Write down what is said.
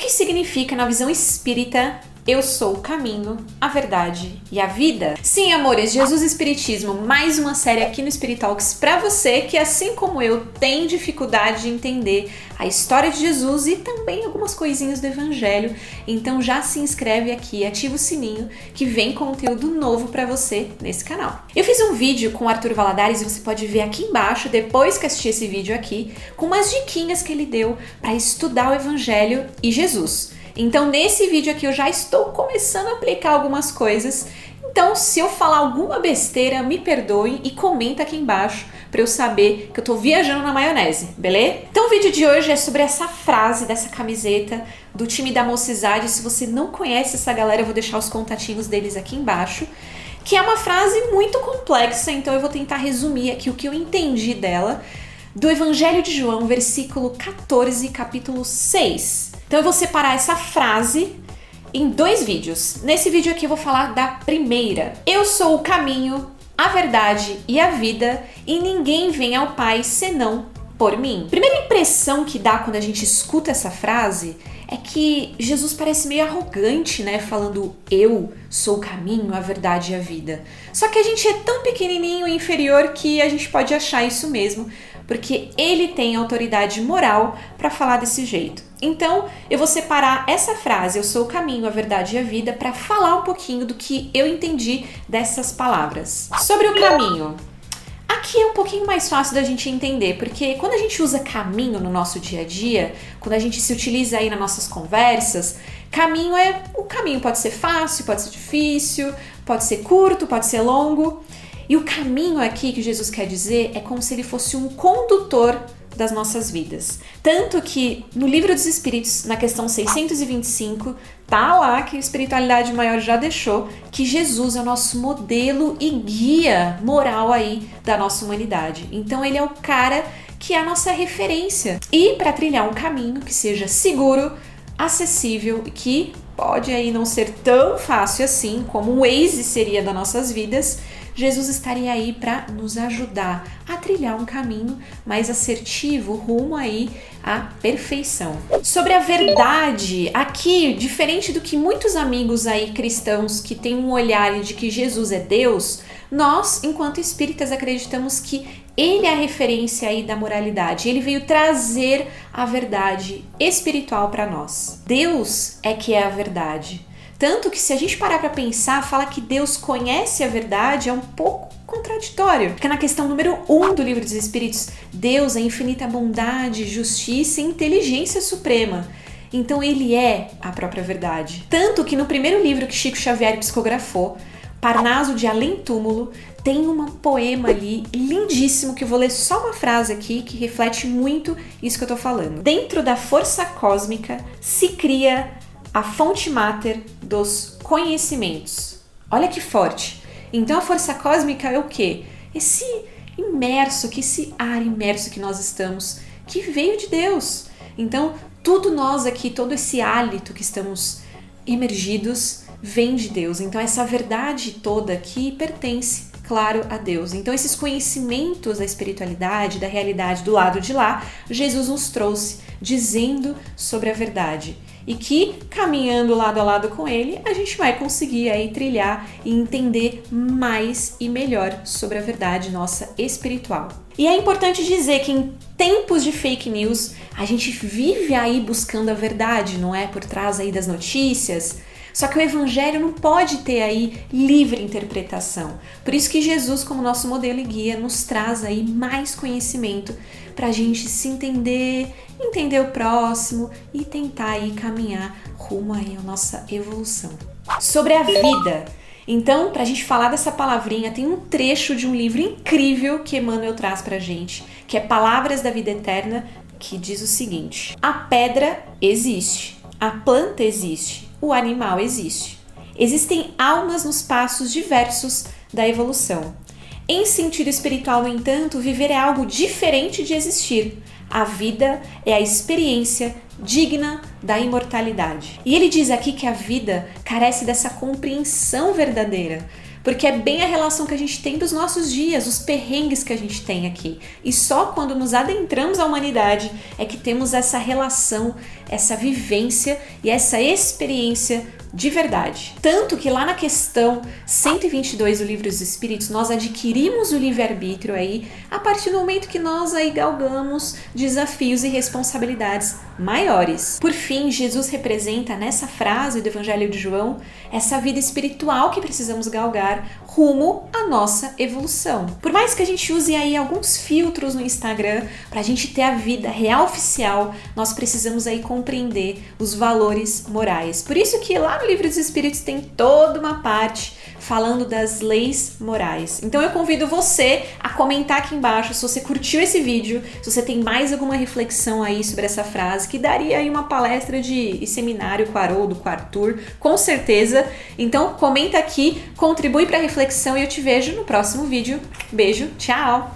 que significa, na visão espírita, eu sou o caminho, a verdade e a vida? Sim, amores, Jesus e Espiritismo, mais uma série aqui no Spirit Talks pra você que, assim como eu, tem dificuldade de entender a história de Jesus e também algumas coisinhas do Evangelho. Então já se inscreve aqui, ativa o sininho que vem conteúdo novo pra você nesse canal. Eu fiz um vídeo com o Arthur Valadares e você pode ver aqui embaixo, depois que assistir esse vídeo aqui, com umas diquinhas que ele deu pra estudar o Evangelho e Jesus. Então, nesse vídeo aqui eu já estou começando a aplicar algumas coisas. Então, se eu falar alguma besteira, me perdoem e comenta aqui embaixo para eu saber que eu tô viajando na maionese, beleza? Então, o vídeo de hoje é sobre essa frase dessa camiseta do time da Mocidade. Se você não conhece essa galera, eu vou deixar os contatinhos deles aqui embaixo. Que é uma frase muito complexa, então eu vou tentar resumir aqui o que eu entendi dela. Do Evangelho de João, versículo 14, capítulo 6. Então eu vou separar essa frase em 2 vídeos. Nesse vídeo aqui eu vou falar da primeira. Eu sou o caminho, a verdade e a vida, e ninguém vem ao Pai senão por mim. Primeira impressão que dá quando a gente escuta essa frase é que Jesus parece meio arrogante, né? Falando, eu sou o caminho, a verdade e a vida. Só que a gente é tão pequenininho e inferior que a gente pode achar isso mesmo, porque ele tem autoridade moral para falar desse jeito. Então, eu vou separar essa frase, eu sou o caminho, a verdade e a vida, para falar um pouquinho do que eu entendi dessas palavras. Sobre o caminho. Aqui é um pouquinho mais fácil da gente entender, porque quando a gente usa caminho no nosso dia a dia, quando a gente se utiliza aí nas nossas conversas, caminho é... O caminho pode ser fácil, pode ser difícil, pode ser curto, pode ser longo. E o caminho aqui que Jesus quer dizer é como se ele fosse um condutor das nossas vidas. Tanto que no Livro dos Espíritos, na questão 625, tá lá que a espiritualidade maior já deixou que Jesus é o nosso modelo e guia moral aí da nossa humanidade. Então ele é o cara que é a nossa referência. E para trilhar um caminho que seja seguro, acessível e que pode aí não ser tão fácil assim como o Waze seria das nossas vidas, Jesus estaria aí para nos ajudar a trilhar um caminho mais assertivo rumo aí à perfeição. Sobre a verdade, aqui, diferente do que muitos amigos aí cristãos que têm um olhar de que Jesus é Deus, nós, enquanto espíritas, acreditamos que ele é a referência aí da moralidade. Ele veio trazer a verdade espiritual para nós. Deus é que é a verdade. Tanto que se a gente parar para pensar, falar que Deus conhece a verdade é um pouco contraditório. Porque na questão número 1 do Livro dos Espíritos, Deus é infinita bondade, justiça e inteligência suprema. Então ele é a própria verdade. Tanto que no primeiro livro que Chico Xavier psicografou, Parnaso de Além Túmulo, tem um poema ali lindíssimo que eu vou ler só uma frase aqui que reflete muito isso que eu tô falando. Dentro da força cósmica se cria a fonte máter dos conhecimentos. Olha que forte. Então a força cósmica é o quê? Esse ar imerso que nós estamos, que veio de Deus. Então tudo nós aqui, todo esse hálito que estamos emergidos, vem de Deus. Então essa verdade toda aqui pertence, claro, a Deus. Então esses conhecimentos da espiritualidade, da realidade do lado de lá, Jesus nos trouxe dizendo sobre a verdade. E que, caminhando lado a lado com ele, a gente vai conseguir aí trilhar e entender mais e melhor sobre a verdade nossa espiritual. E é importante dizer que em tempos de fake news, a gente vive aí buscando a verdade, não é? Por trás aí das notícias. Só que o Evangelho não pode ter aí livre interpretação. Por isso que Jesus, como nosso modelo e guia, nos traz aí mais conhecimento para a gente se entender o próximo e tentar aí caminhar rumo aí à nossa evolução. Sobre a vida. Então, para a gente falar dessa palavrinha, tem um trecho de um livro incrível que Emmanuel traz para a gente, que é Palavras da Vida Eterna, que diz o seguinte: a pedra existe, a planta existe, o animal existe. Existem almas nos passos diversos da evolução. Em sentido espiritual, no entanto, viver é algo diferente de existir. A vida é a experiência digna da imortalidade. E ele diz aqui que a vida carece dessa compreensão verdadeira, porque é bem a relação que a gente tem dos nossos dias, os perrengues que a gente tem aqui. E só quando nos adentramos à humanidade é que temos essa relação essa vivência e essa experiência de verdade. Tanto que lá na questão 122 do Livro dos Espíritos, nós adquirimos o livre-arbítrio aí a partir do momento que nós aí galgamos desafios e responsabilidades maiores. Por fim, Jesus representa nessa frase do Evangelho de João essa vida espiritual que precisamos galgar rumo à nossa evolução. Por mais que a gente use aí alguns filtros no Instagram para a gente ter a vida real oficial, nós precisamos aí compreender os valores morais. Por isso que lá no Livro dos Espíritos tem toda uma parte falando das leis morais. Então eu convido você a comentar aqui embaixo se você curtiu esse vídeo, se você tem mais alguma reflexão aí sobre essa frase, que daria aí uma palestra de seminário com o Haroldo, com o Arthur, com certeza. Então comenta aqui, contribui para a reflexão e eu te vejo no próximo vídeo. Beijo, tchau!